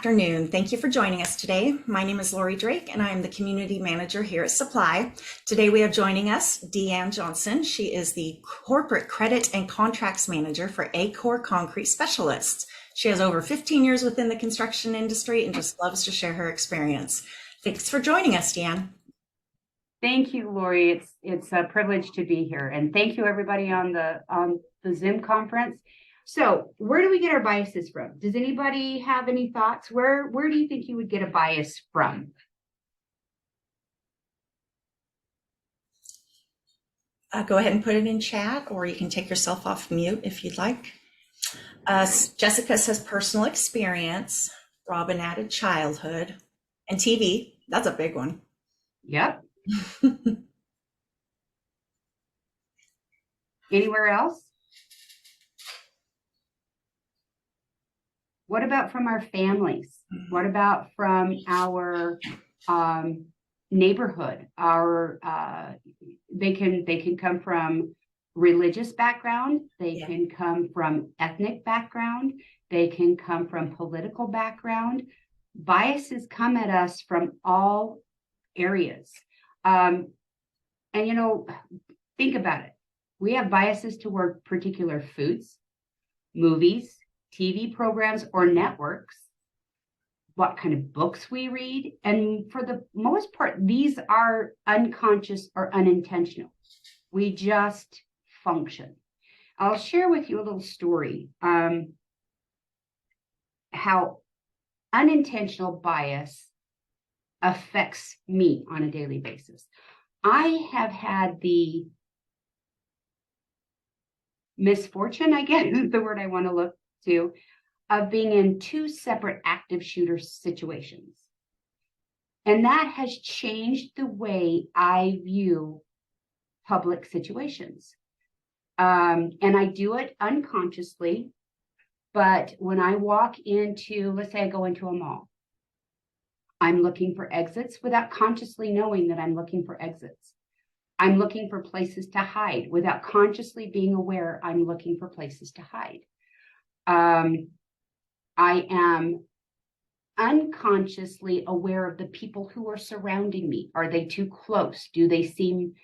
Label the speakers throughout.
Speaker 1: afternoon. Thank you for joining us today. My name is Lori Drake, and I am the Community Manager here at Suppli. Today we have joining us Deanne Johnson. She is the Corporate Credit and Contracts Manager for Acor Concrete Specialists. She has over 15 years within the construction industry and just loves to share her experience. Thanks for joining us, Deanne.
Speaker 2: Thank you, Lori. It's a privilege to be here, and thank you everybody on the Zoom conference. So, where do we get our biases from? Does anybody have any thoughts? Where do you think you would get a bias from?
Speaker 1: Go ahead and put it in chat, or you can take yourself off mute if you'd like. Jessica says personal experience. Robin added childhood and TV. That's a big one.
Speaker 2: Yep. Anywhere else? What about from our families? What about from our neighborhood? They can come from religious background. They can come from ethnic background. They can come from political background. Biases come at us from all areas. And think about it. We have biases toward particular foods, movies, TV programs, or networks, what kind of books we read. And for the most part, these are unconscious or unintentional. We just function. I'll share with you a little story, how unintentional bias affects me on a daily basis. I have had the misfortune, I guess is the word I want to look to, of being in two separate active shooter situations. And that has changed the way I view public situations. And I do it unconsciously, but when I walk into, let's say I go into a mall, I'm looking for exits without consciously knowing that I'm looking for exits. I'm looking for places to hide without consciously being aware I'm looking for places to hide. I am unconsciously aware of the people who are surrounding me. Are they too close? Do they seem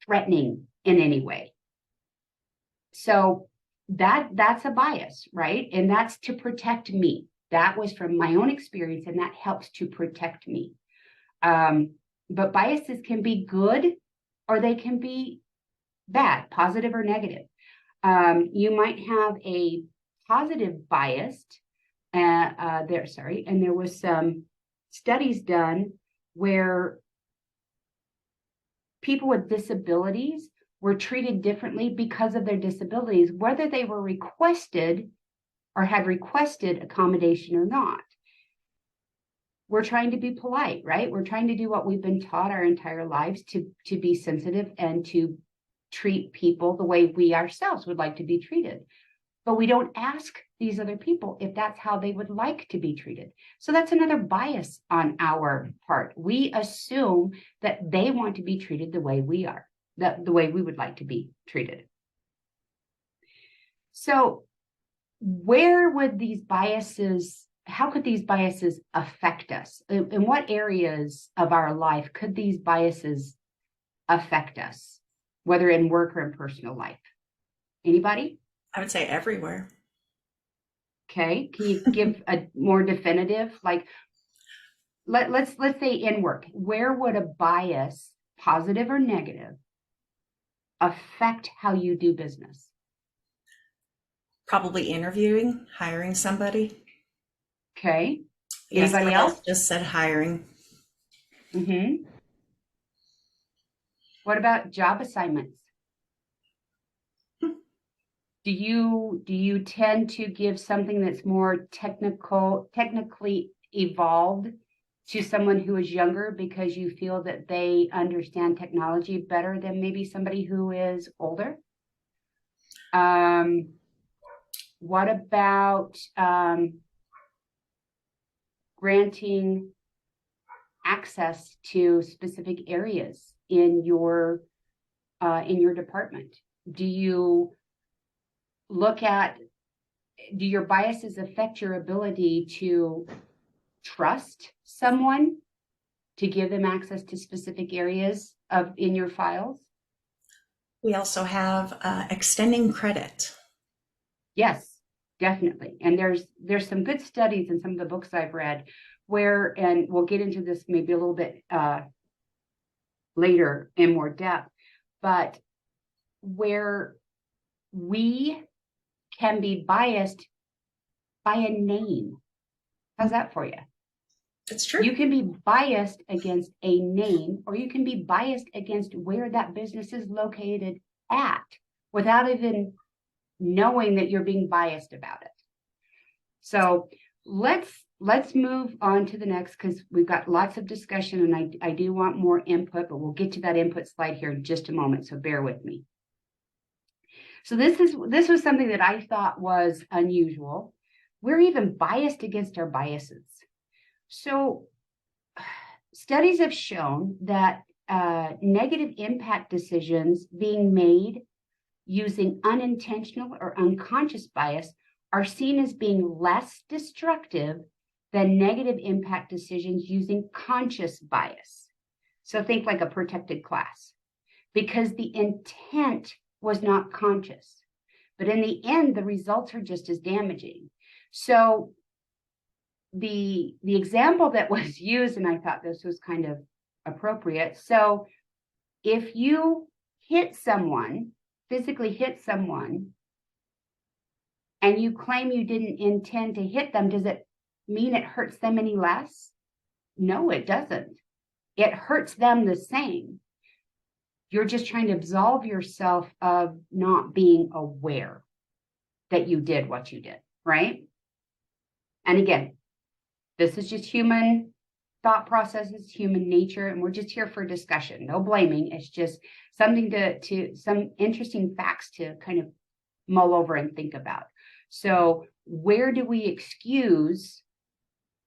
Speaker 2: threatening in any way? So that's a bias, right? And that's to protect me. That was from my own experience, and that helps to protect me. But biases can be good or they can be bad, positive or negative. You might have a positive bias and there was some studies done where people with disabilities were treated differently because of their disabilities, whether they were requested or had requested accommodation or not. We're trying to be polite, right? We're trying to do what we've been taught our entire lives to be sensitive and to treat people the way we ourselves would like to be treated. But we don't ask these other people if that's how they would like to be treated. So that's another bias on our part. We assume that they want to be treated the way we are, the way we would like to be treated. So where would these biases, how could these biases affect us? In what areas of our life could these biases affect us, whether in work or in personal life? Anybody?
Speaker 1: I would say everywhere.
Speaker 2: Okay, can you give a more definitive, like, let's say in work, where would a bias, positive or negative, affect how you do business?
Speaker 1: Probably interviewing, hiring somebody.
Speaker 2: Okay.
Speaker 1: Yes,
Speaker 2: Anybody else?
Speaker 1: Just said hiring.
Speaker 2: Mm-hmm. What about job assignments? Do you tend to give something that's more technically evolved to someone who is younger because you feel that they understand technology better than maybe somebody who is older? What about granting access to specific areas in your department? Do you look at do your biases affect your ability to trust someone, to give them access to specific areas in your files?
Speaker 1: We also have extending credit.
Speaker 2: Yes, definitely. And there's some good studies in some of the books I've read where, and we'll get into this maybe a little bit later in more depth, but where we can be biased by a name. How's that for you?
Speaker 1: It's true.
Speaker 2: You can be biased against a name, or you can be biased against where that business is located at without even knowing that you're being biased about it. So let's move on to the next, because we've got lots of discussion and I do want more input, but we'll get to that input slide here in just a moment, so bear with me. So this was something that I thought was unusual. We're even biased against our biases. So studies have shown that negative impact decisions being made using unintentional or unconscious bias are seen as being less destructive than negative impact decisions using conscious bias. So think like a protected class, because the intent was not conscious. But in the end, the results are just as damaging. So the example that was used, and I thought this was kind of appropriate. So if you hit someone, physically hit someone, and you claim you didn't intend to hit them, does it mean it hurts them any less? No, it doesn't. It hurts them the same. You're just trying to absolve yourself of not being aware that you did what you did, right? And again, this is just human thought processes, human nature, and we're just here for discussion. No blaming. It's just something to some interesting facts to kind of mull over and think about. So where do we excuse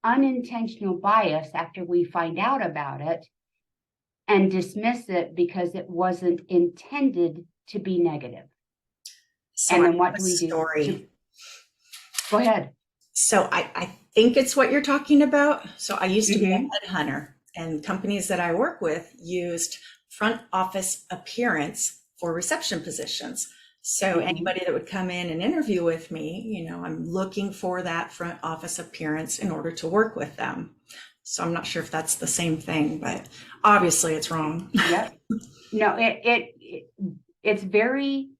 Speaker 2: unintentional bias after we find out about it and dismiss it because it wasn't intended to be negative?
Speaker 1: So
Speaker 2: and
Speaker 1: I
Speaker 2: then what
Speaker 1: have
Speaker 2: do
Speaker 1: a
Speaker 2: we do?
Speaker 1: story.
Speaker 2: Go ahead.
Speaker 1: So I think it's what you're talking about. So I used to be a
Speaker 2: Mhm.
Speaker 1: headhunter, and companies that I work with used front office appearance for reception positions. So
Speaker 2: Mhm.
Speaker 1: anybody that would come in and interview with me, I'm looking for that front office appearance in order to work with them. So I'm not sure if that's the same thing, but obviously it's wrong.
Speaker 2: Yep. No, it's very,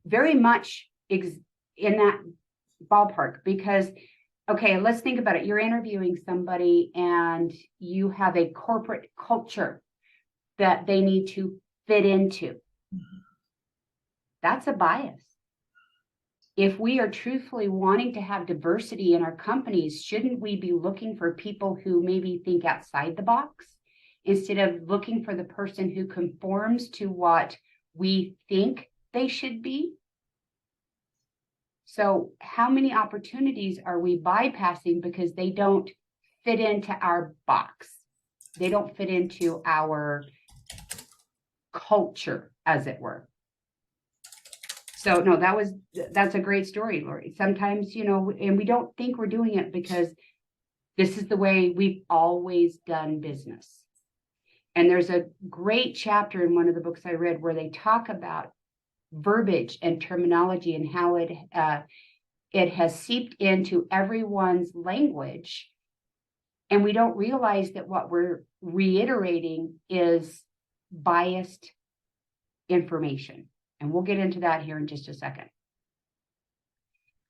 Speaker 2: very much in that ballpark, because okay, let's think about it. You're interviewing somebody and you have a corporate culture that they need to fit into. That's a bias. If we are truthfully wanting to have diversity in our companies, shouldn't we be looking for people who maybe think outside the box instead of looking for the person who conforms to what we think they should be? So how many opportunities are we bypassing because they don't fit into our box? They don't fit into our culture, as it were. So no, that's a great story, Lori. Sometimes, and we don't think we're doing it because this is the way we've always done business. And there's a great chapter in one of the books I read where they talk about verbiage and terminology and how it has seeped into everyone's language. And we don't realize that what we're reiterating is biased information. And we'll get into that here in just a second.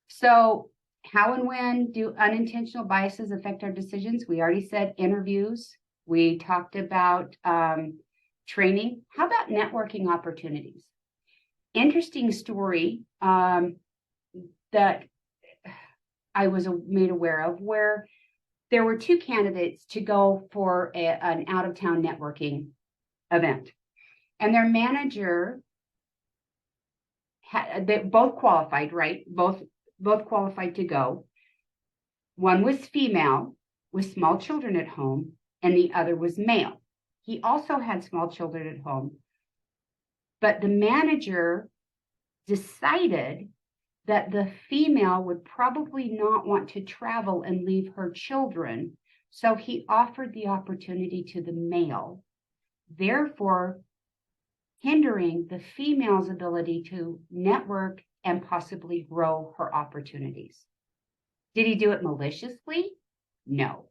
Speaker 2: So how and when do unintentional biases affect our decisions? We already said interviews. We talked about training. How about networking opportunities? Interesting story that I was made aware of, where there were two candidates to go for an out-of-town networking event. And their manager, they both qualified, right? Both qualified to go. One was female with small children at home, and the other was male. He also had small children at home. But the manager decided that the female would probably not want to travel and leave her children. So he offered the opportunity to the male, therefore hindering the female's ability to network and possibly grow her opportunities. Did he do it maliciously? No.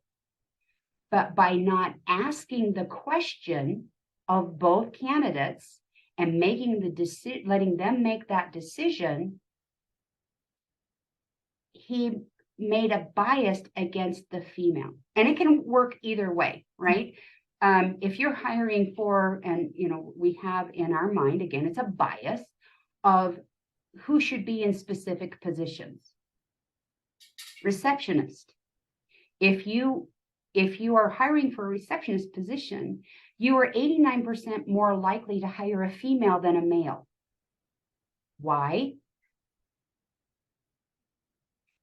Speaker 2: But by not asking the question of both candidates and making the letting them make that decision, he made a bias against the female. And it can work either way, right? If you're hiring for, and we have in our mind, again, it's a bias of who should be in specific positions. Receptionist. If you are hiring for a receptionist position, you are 89% more likely to hire a female than a male. Why?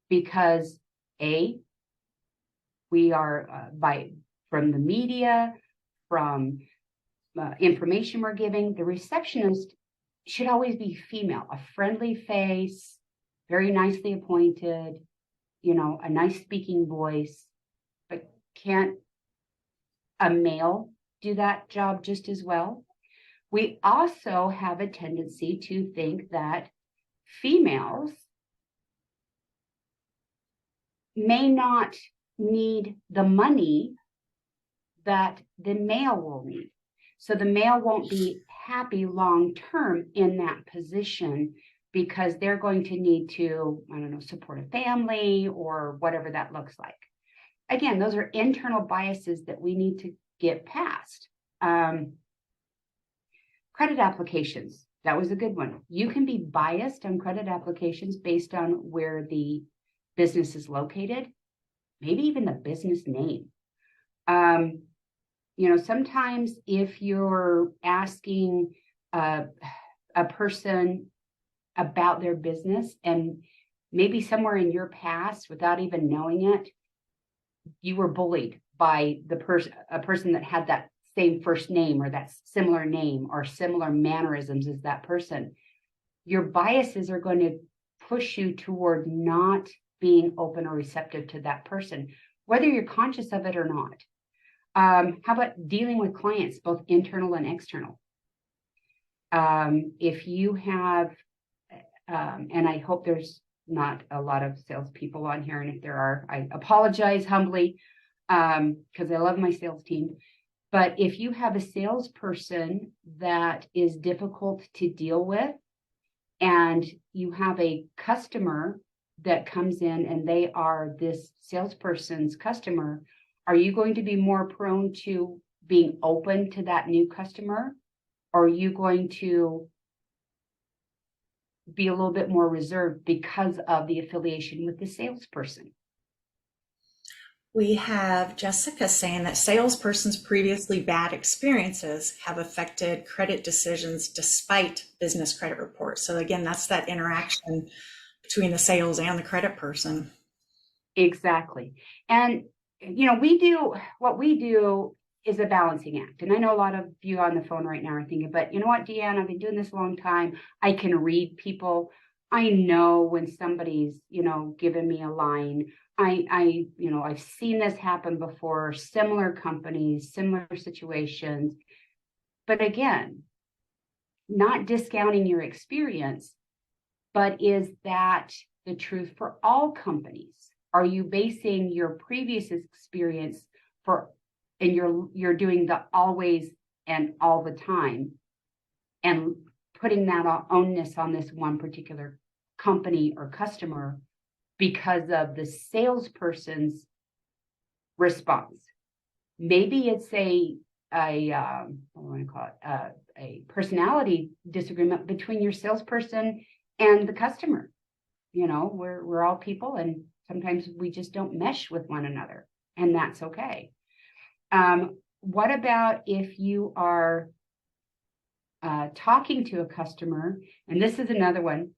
Speaker 2: Because we are from the media, from information we're giving, the receptionist should always be female, a friendly face, very nicely appointed, a nice speaking voice. But can't a male do that job just as well? We also have a tendency to think that females may not need the money that the male will need. So the male won't be happy long term in that position because they're going to need to, support a family or whatever that looks like. Again, those are internal biases that we need to get past. Credit applications, that was a good one. You can be biased on credit applications based on where the business is located, maybe even the business name. Sometimes if you're asking a person about their business and maybe somewhere in your past, without even knowing it, you were bullied by a person that had that same first name or that similar name or similar mannerisms as that person, your biases are going to push you toward not being open or receptive to that person, whether you're conscious of it or not. How about dealing with clients, both internal and external? If you have, and I hope there's not a lot of salespeople on here, and if there are, I apologize humbly, because I love my sales team. But if you have a salesperson that is difficult to deal with, and you have a customer that comes in and they are this salesperson's customer, are you going to be more prone to being open to that new customer? Or are you going to be a little bit more reserved because of the affiliation with the salesperson?
Speaker 1: We have Jessica saying that salesperson's previously bad experiences have affected credit decisions despite business credit reports. So again, that's that interaction between the sales and the credit person.
Speaker 2: Exactly. And, what we do is a balancing act. And I know a lot of you on the phone right now are thinking, but you know what, Deanne, I've been doing this a long time. I can read people. I know when somebody's, giving me a line. I've seen this happen before, similar companies, similar situations. But again, not discounting your experience, but is that the truth for all companies? Are you basing your previous experience and you're doing the always and all the time and putting that onus on this one particular company or customer because of the salesperson's response? Maybe it's a personality disagreement between your salesperson and the customer. We're all people, and sometimes we just don't mesh with one another, and that's okay. What about if you are talking to a customer, and this is another one,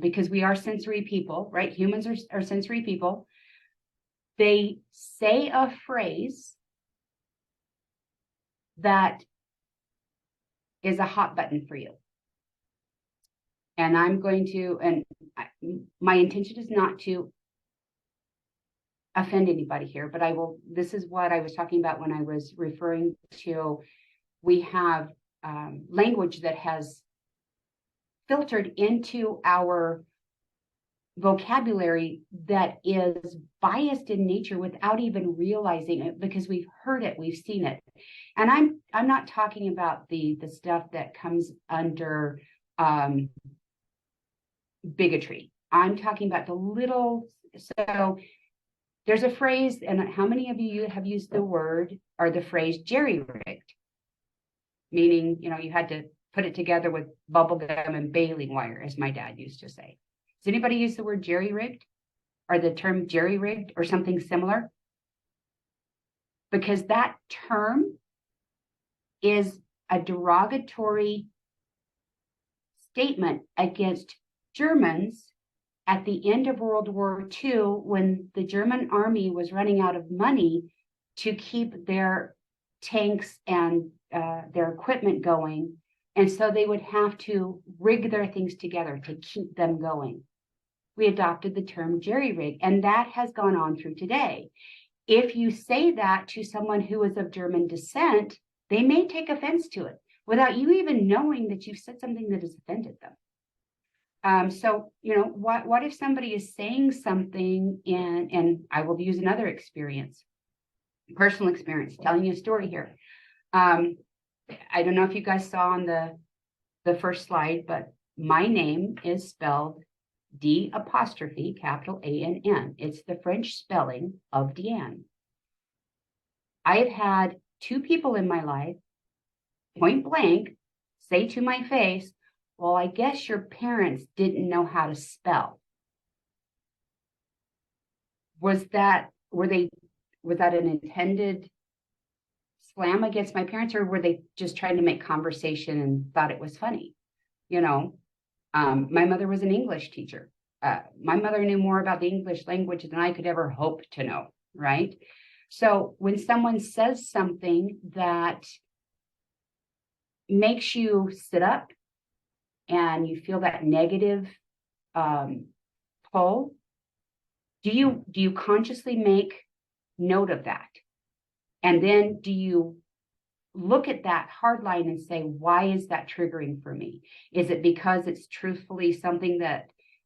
Speaker 2: because we are sensory people, right? Humans are sensory people. They say a phrase that is a hot button for you. And I'm going to, and my intention is not to offend anybody here, but this is what I was talking about when I was referring to, we have language that has filtered into our vocabulary that is biased in nature without even realizing it, because we've heard it, we've seen it. And I'm not talking about the stuff that comes under bigotry. I'm talking about the little. So there's a phrase, and how many of you have used the word or the phrase jerry-rigged? Meaning, you had to put it together with bubble gum and baling wire, as my dad used to say. Does anybody use the word jerry-rigged or the term jerry-rigged or something similar? Because that term is a derogatory statement against Germans at the end of World War II, when the German army was running out of money to keep their tanks and their equipment going. And so they would have to rig their things together to keep them going. We adopted the term jerry-rig, and that has gone on through today. If you say that to someone who is of German descent, they may take offense to it without you even knowing that you've said something that has offended them. So, what if somebody is saying something, and I will use another experience, personal experience, telling you a story here. I don't know if you guys saw on the first slide, but my name is spelled D'', capital A-N-N. It's the French spelling of Deanne. I have had two people in my life, point blank, say to my face, well, I guess your parents didn't know how to spell. Was that an intended slam against my parents, or were they just trying to make conversation and thought it was funny? My mother was an English teacher. My mother knew more about the English language than I could ever hope to know, right? So when someone says something that makes you sit up and you feel that negative pull, do you consciously make note of that? And then do you look at that hard line and say, why is that triggering for me? Is it because it's truthfully something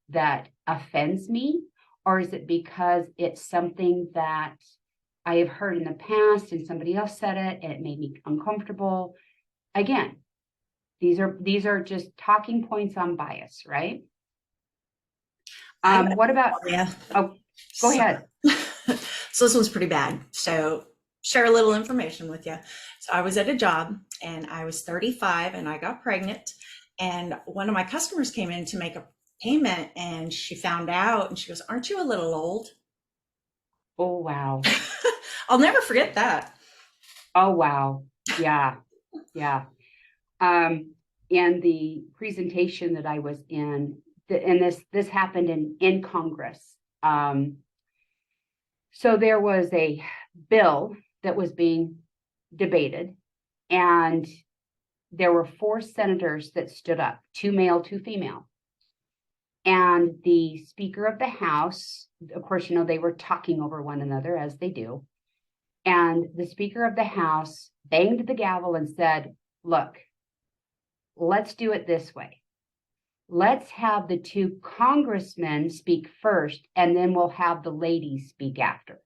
Speaker 2: that offends me? Or is it because it's something that I have heard in the past and somebody else said it and it made me uncomfortable? Again, these are just talking points on bias, right? What about,
Speaker 1: Yeah.
Speaker 2: oh, go ahead.
Speaker 1: So this one's pretty bad. So share a little information with you. So I was at a job and I was 35 and I got pregnant, and one of my customers came in to make a payment and she found out and she goes, "Aren't you a little old?"
Speaker 2: Oh, wow.
Speaker 1: I'll never forget that.
Speaker 2: Oh, wow. Yeah. Yeah. In the presentation that I was in, and this happened in Congress. So there was a bill that was being debated, and there were 4 senators that stood up, 2 male, 2 female. And the Speaker of the House, of course, they were talking over one another as they do. And the Speaker of the House banged the gavel and said, "Look, let's do it this way. Let's have the 2 congressmen speak first, and then we'll have the ladies speak after."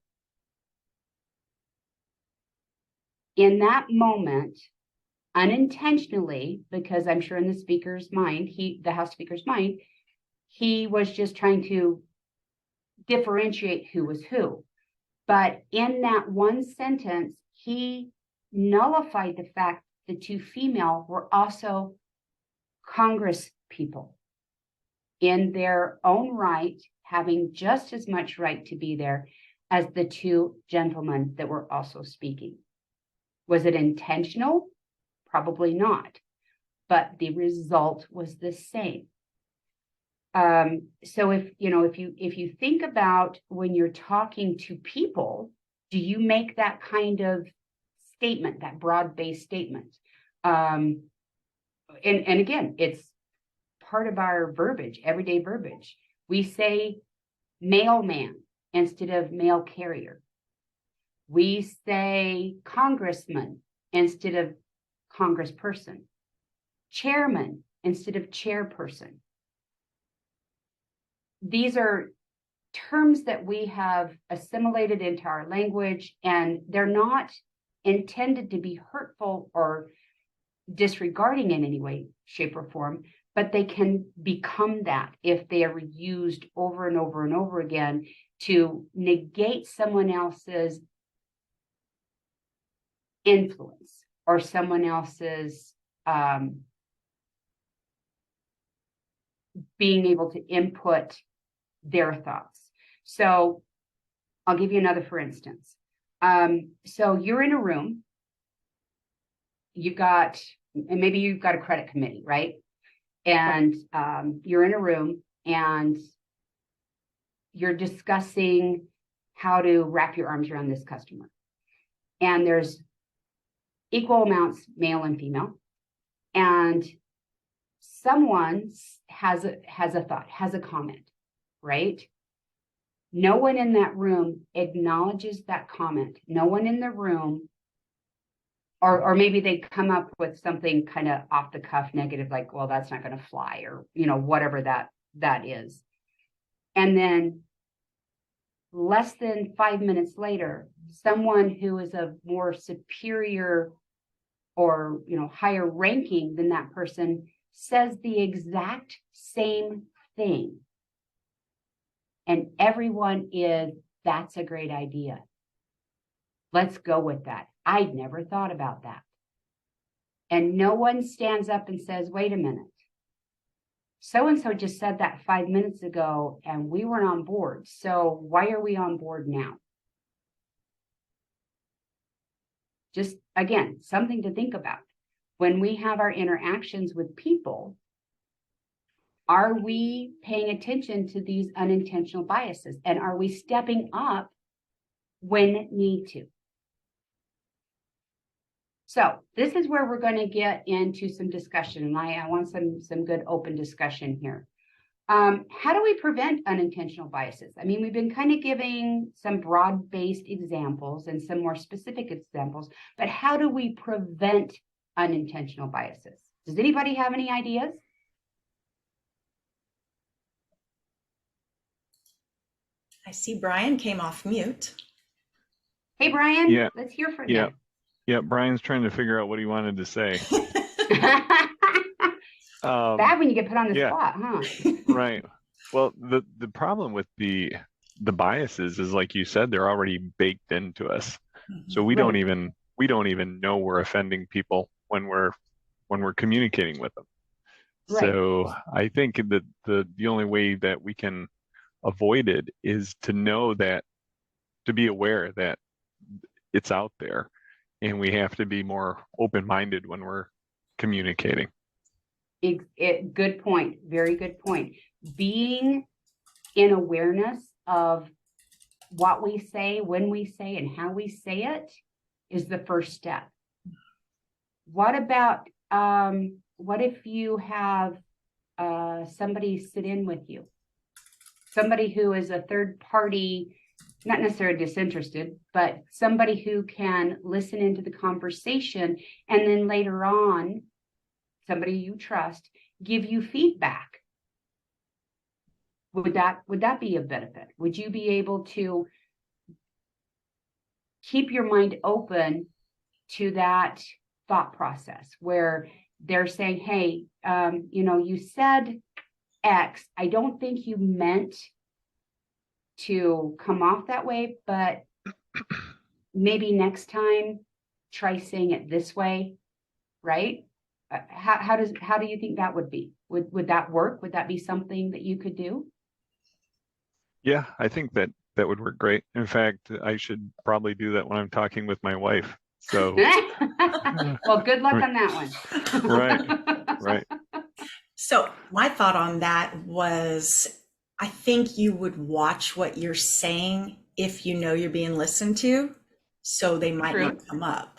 Speaker 2: In that moment, unintentionally, because I'm sure in the speaker's mind, the House Speaker's mind, he was just trying to differentiate who was who. But in that one sentence, he nullified the fact the 2 female were also Congress people in their own right, having just as much right to be there as the 2 gentlemen that were also speaking. Was it intentional? Probably not, but the result was the same. So if you think about when you're talking to people, do you make that kind of statement, that broad-based statement? And again, it's part of our verbiage, everyday verbiage. We say mailman instead of mail carrier. We say congressman instead of congressperson, chairman instead of chairperson. These are terms that we have assimilated into our language, and they're not intended to be hurtful or disregarding in any way, shape, or form, but they can become that if they are used over and over and over again to negate someone else's influence or someone else's being able to input their thoughts. So I'll give you another for instance. So you're in a room, and maybe you've got a credit committee, right? And you're in a room and you're discussing how to wrap your arms around this customer. And there's equal amounts, male and female. And someone has a thought, has a comment, right? No one in that room acknowledges that comment. No one in the room, or maybe they come up with something kind of off the cuff negative, like, well, that's not going to fly, or, whatever that is. And then less than 5 minutes later, someone who is a more superior or, higher ranking than that person says the exact same thing. And everyone is, that's a great idea. Let's go with that. I'd never thought about that. And no one stands up and says, wait a minute. So-and-so just said that 5 minutes ago and we weren't on board. So why are we on board now? Just, again, something to think about. When we have our interactions with people, are we paying attention to these unintentional biases? And are we stepping up when need to? So this is where we're going to get into some discussion. And I want some good open discussion here. How do we prevent unintentional biases? I mean, we've been kind of giving some broad-based examples and some more specific examples, but how do we prevent unintentional biases? Does anybody have any ideas?
Speaker 1: I see Brian came off mute.
Speaker 2: Hey, Brian,
Speaker 3: Yeah.
Speaker 2: let's hear from you.
Speaker 3: Yeah, Brian's trying to figure out what he wanted to say.
Speaker 2: Bad when you get put on the spot, huh?
Speaker 3: Right. Well, the problem with the biases is, like you said, they're already baked into us. So we don't even know we're offending people when we're communicating with them.
Speaker 2: Right.
Speaker 3: So I think that the only way that we can avoid it is to know that, to be aware that it's out there, and we have to be more open-minded when we're communicating.
Speaker 2: Good point. Very good point. Being in awareness of what we say, when we say, and how we say it is the first step. What about, what if you have somebody sit in with you? Somebody who is a third party, not necessarily disinterested, but somebody who can listen into the conversation, and then later on, somebody you trust, give you feedback. Would that be a benefit? Would you be able to keep your mind open to that thought process where they're saying, hey, you said X, I don't think you meant to come off that way, but maybe next time try saying it this way, right? How do you think that would be? Would that work? Would that be something that you could do?
Speaker 3: Yeah, I think that would work great. In fact, I should probably do that when I'm talking with my wife. So
Speaker 2: well, good luck on that one.
Speaker 3: Right.
Speaker 1: So my thought on that was, I think you would watch what you're saying if you know you're being listened to, so they might not come up.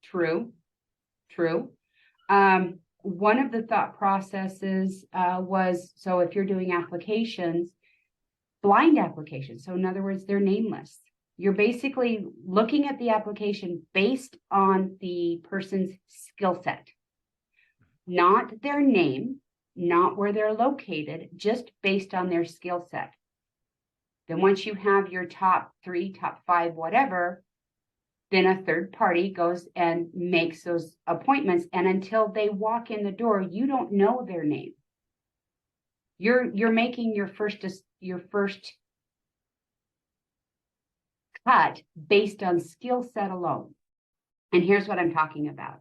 Speaker 2: True. one of the thought processes was, so if you're doing applications, blind applications, so in other words, they're nameless. You're basically looking at the application based on the person's skill set, not their name, not where they're located, just based on their skill set. Then once you have your top 3, top 5, whatever, then a third party goes and makes those appointments. And until they walk in the door, you don't know their name. You're making your first cut based on skill set alone. And here's what I'm talking about.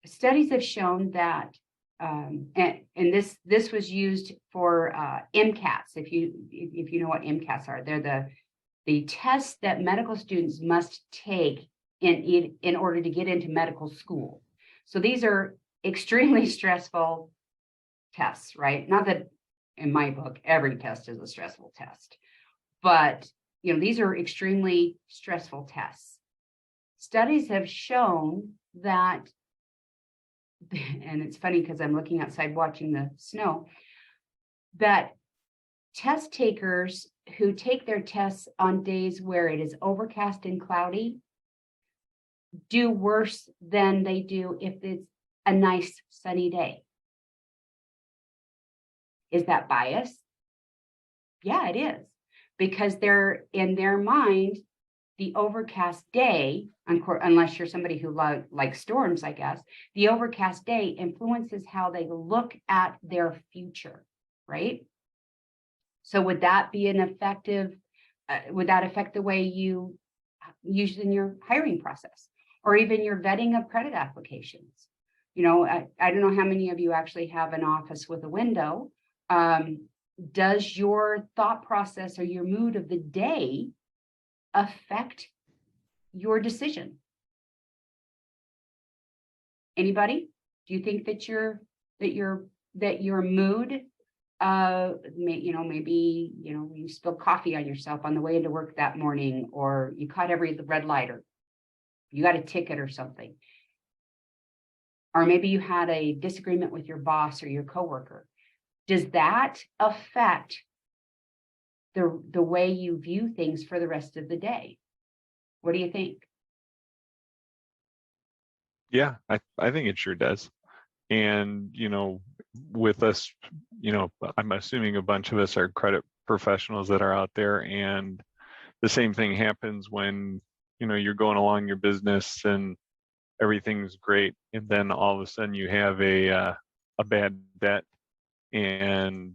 Speaker 2: Studies have shown that, and this was used for MCATs. If you know what MCATs are, they're the tests that medical students must take in order to get into medical school. So these are extremely stressful tests, right? Not that in my book, every test is a stressful test, but these are extremely stressful tests. Studies have shown that, and it's funny because I'm looking outside watching the snow, that test takers who take their tests on days where it is overcast and cloudy do worse than they do if it's a nice sunny day. Is that bias? Yeah, it is. Because they're in their mind, the overcast day, unless you're somebody who likes storms, I guess, the overcast day influences how they look at their future, right? So would that be an effective, would that affect the way you use in your hiring process or even your vetting of credit applications? I don't know how many of you actually have an office with a window. Does your thought process or your mood of the day affect your decision? Anybody? Do you think that your mood, maybe you spilled coffee on yourself on the way into work that morning, or you caught every red light, or you got a ticket or something, or maybe you had a disagreement with your boss or your coworker. Does that affect the way you view things for the rest of the day? What do you think?
Speaker 3: Yeah, I think it sure does. And, with us, I'm assuming a bunch of us are credit professionals that are out there, and the same thing happens when, you're going along your business and everything's great. And then all of a sudden you have a bad debt. And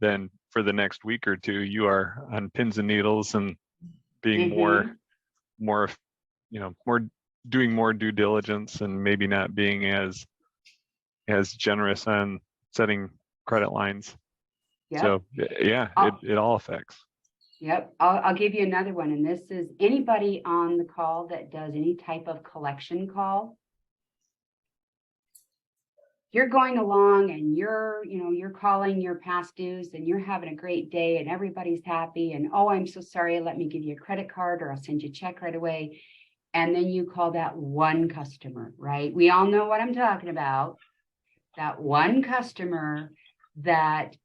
Speaker 3: then for the next week or two, you are on pins and needles and being more, doing more due diligence and maybe not being as generous on setting credit lines.
Speaker 2: Yep.
Speaker 3: So yeah, it all affects.
Speaker 2: Yep. I'll give you another one. And this is anybody on the call that does any type of collection call. You're going along and you're calling your past dues and you're having a great day and everybody's happy. And, oh, I'm so sorry. Let me give you a credit card or I'll send you a check right away. And then you call that one customer, right? We all know what I'm talking about. That one customer that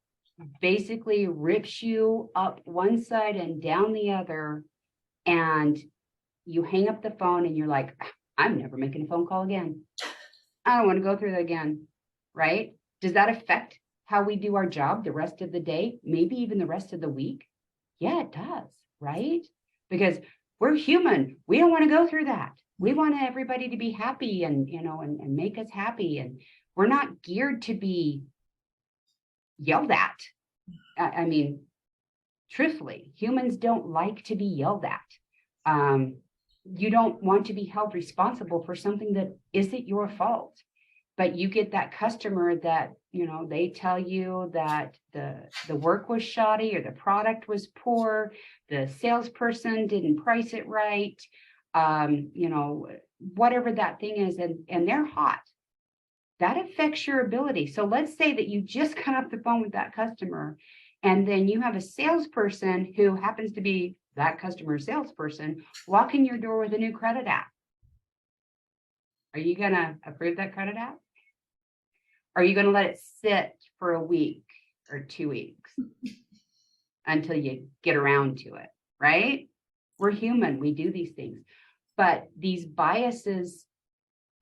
Speaker 2: basically rips you up one side and down the other, and you hang up the phone and you're like, I'm never making a phone call again. I don't want to go through that again, right? Does that affect how we do our job the rest of the day, maybe even the rest of the week? Yeah, it does, right? Because we're human. We don't want to go through that. We want everybody to be happy and make us happy. And we're not geared to be yelled at. I mean, truthfully, humans don't like to be yelled at. You don't want to be held responsible for something that isn't your fault. But you get that customer that, they tell you that the work was shoddy or the product was poor, the salesperson didn't price it right, whatever that thing is, and they're hot. That affects your ability. So let's say that you just got off the phone with that customer, and then you have a salesperson who happens to be that customer salesperson walk in your door with a new credit app. Are you going to approve that credit app? Are you going to let it sit for a week or 2 weeks until you get around to it, right? We're human. We do these things. But these biases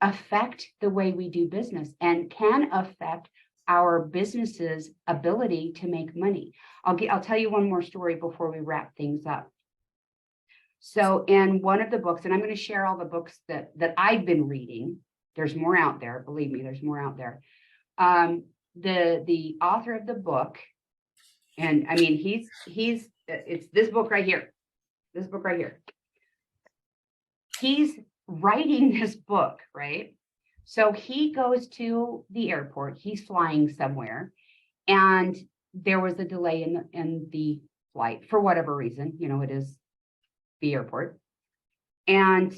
Speaker 2: affect the way we do business and can affect our business's ability to make money. I'll tell you one more story before we wrap things up. So in one of the books, and I'm going to share all the books that I've been reading. There's more out there. Believe me, there's more out there. The author of the book, and I mean, it's this book right here. This book right here. He's writing this book, right? So he goes to the airport. He's flying somewhere, and there was a delay in the flight for whatever reason. You know, it is the airport, and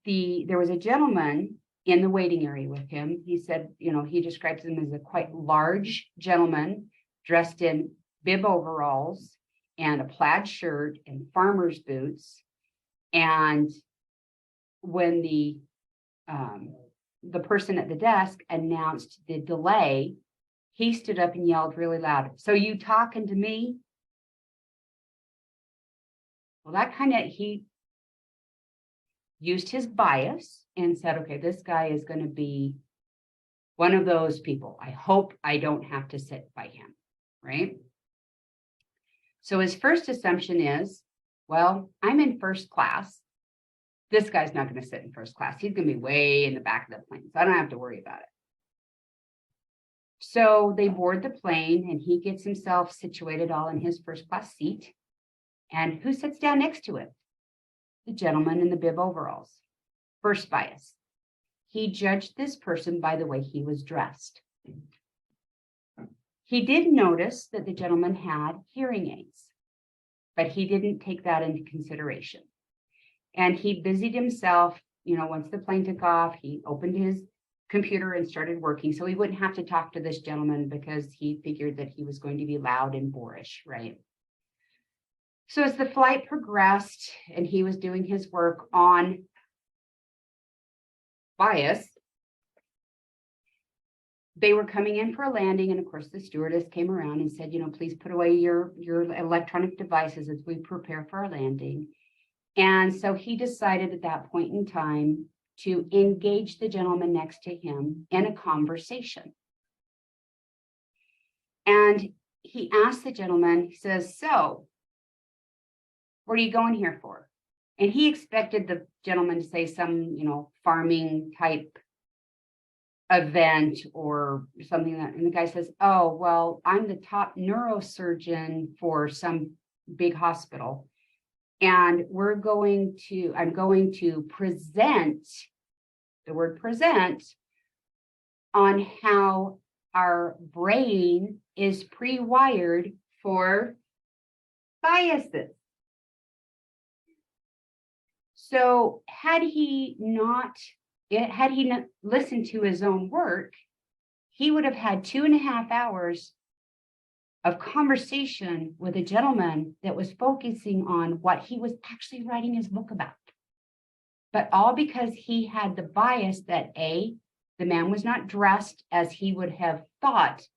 Speaker 2: there was a gentleman in the waiting area with him. He said, you know, he describes him as a quite large gentleman dressed in bib overalls and a plaid shirt and farmer's boots. And when the person at the desk announced the delay, he stood up and yelled really loud, "So you talking to me?" Well, that kind of, he used his bias and said, okay, this guy is going to be one of those people. I hope I don't have to sit by him, right? So his first assumption is, well, I'm in first class. This guy's not going to sit in first class. He's going to be way in the back of the plane, so I don't have to worry about it. So they board the plane, and he gets himself situated all in his first class seat. And who sits down next to him? The gentleman in the bib overalls. First bias. He judged this person by the way he was dressed. He did notice that the gentleman had hearing aids, but he didn't take that into consideration. And he busied himself, you know, once the plane took off, he opened his computer and started working so he wouldn't have to talk to this gentleman because he figured that he was going to be loud and boorish, right? So as the flight progressed and he was doing his work on bias, they were coming in for a landing. And of course, the stewardess came around and said, you know, please put away your electronic devices as we prepare for our landing. And so he decided at that point in time to engage the gentleman next to him in a conversation. And he asked the gentleman, he says, "So, what are you going here for?" And he expected the gentleman to say some, you know, farming type event or something like that. And the guy says, "Oh, well, I'm the top neurosurgeon for some big hospital. And I'm going to present," the word present, "on how our brain is pre-wired for biases." So had he not listened to his own work, he would have had 2.5 hours of conversation with a gentleman that was focusing on what he was actually writing his book about. But all because he had the bias that the man was not dressed as he would have thought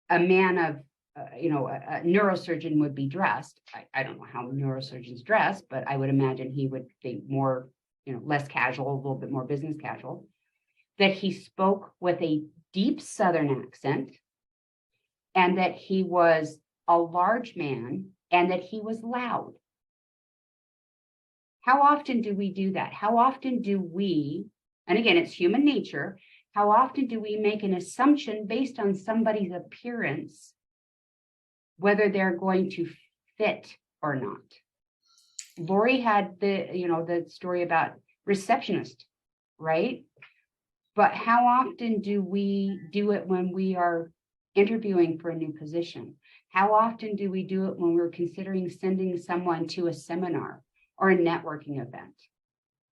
Speaker 2: a man of, a neurosurgeon would be dressed. I don't know how neurosurgeons dress, but I would imagine he would think more, less casual, a little bit more business casual, that he spoke with a deep Southern accent, and that he was a large man, and that he was loud. How often do we do that? How often do we, and again, it's human nature, how often do we make an assumption based on somebody's appearance, whether they're going to fit or not? Lori had the story about receptionist, right? But how often do we do it when we are interviewing for a new position? How often do we do it when we're considering sending someone to a seminar or a networking event,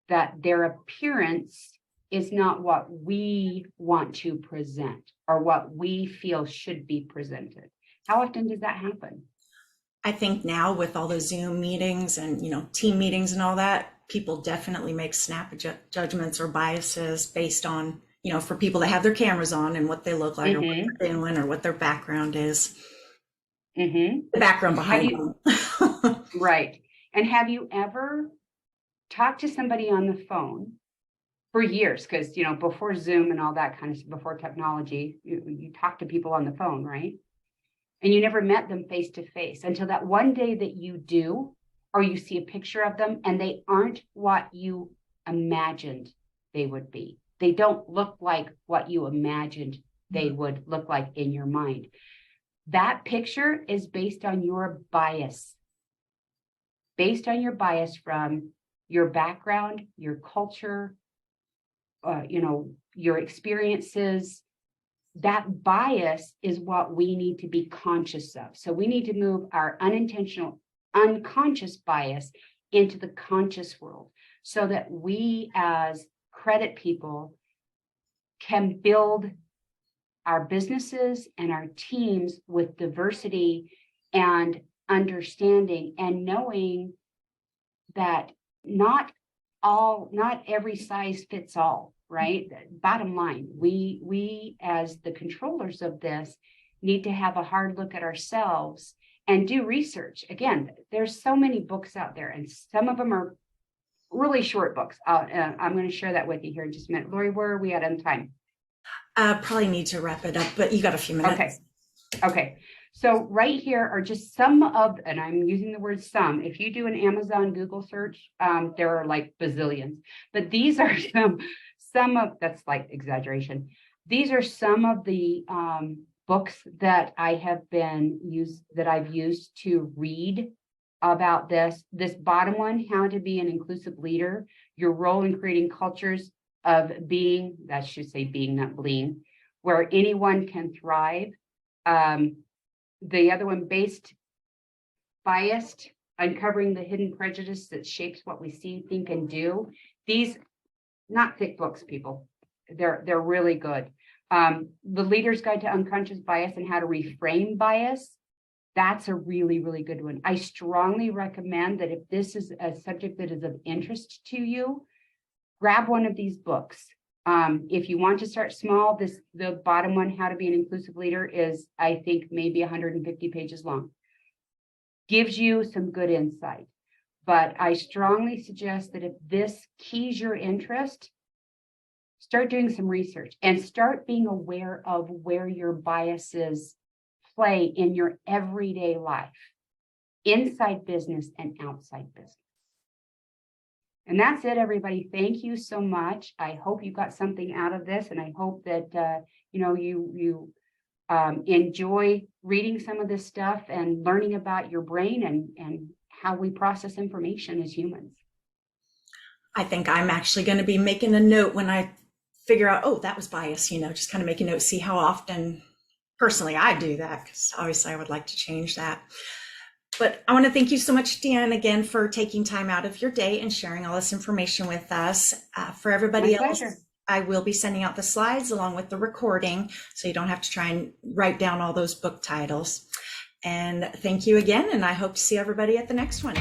Speaker 2: that their appearance is not what we want to present or what we feel should be presented? How often does that happen?
Speaker 1: I think now with all the Zoom meetings and, team meetings and all that, people definitely make snap judgments or biases based on, for people that have their cameras on and what they look like or what
Speaker 2: Mm-hmm.
Speaker 1: they're doing or what their background is,
Speaker 2: Mm-hmm.
Speaker 1: the background behind them.
Speaker 2: Right. And have you ever talked to somebody on the phone for years? Because, before Zoom and all that kind of stuff, before technology, you talk to people on the phone, right? And you never met them face to face until that one day that you do, or you see a picture of them and they aren't what you imagined they would be. They don't look like what you imagined they would look like in your mind. That picture is based on your bias, from your background, your culture, your experiences. That bias is what we need to be conscious of. So we need to move our unconscious bias into the conscious world so that we as credit people can build our businesses and our teams with diversity and understanding, and knowing that not every size fits all, right? Bottom line, we as the controllers of this need to have a hard look at ourselves and do research. Again, there's so many books out there, and some of them are really short books. I'm going to share that with you here in just a minute. Lori, where are we at on time?
Speaker 1: Probably need to wrap it up, but you got a few minutes.
Speaker 2: Okay. So right here are just some of, and I'm using the word some. If you do an Amazon Google search, there are like bazillions, but these are some of, that's like exaggeration. These are some of the books that I've used to read about this. This bottom one, How to Be an Inclusive Leader, Your Role in Creating Cultures of Being, that should say being, not being, where anyone can thrive. The other one, Biased, Uncovering the Hidden Prejudice that Shapes What We See, Think, and Do. These, not thick books, people. They're really good. The Leader's Guide to Unconscious Bias and How to Reframe Bias. That's a really, really good one. I strongly recommend that if this is a subject that is of interest to you, grab one of these books. If you want to start small, the bottom one, How to Be an Inclusive Leader, is, I think, maybe 150 pages long. Gives you some good insight. But I strongly suggest that if this keys your interest, start doing some research and start being aware of where your biases play in your everyday life, inside business and outside business. And that's it, everybody. Thank you so much. I hope you got something out of this, and I hope that you enjoy reading some of this stuff and learning about your brain and how we process information as humans.
Speaker 1: I think I'm actually going to be making a note when I figure out, oh, that was bias, just kind of make a note, see how often personally I do that, because obviously I would like to change that. But I want to thank you so much, Deanne, again, for taking time out of your day and sharing all this information with us. For everybody else, I will be sending out the slides along with the recording, so you don't have to try and write down all those book titles. And thank you again, and I hope to see everybody at the next one.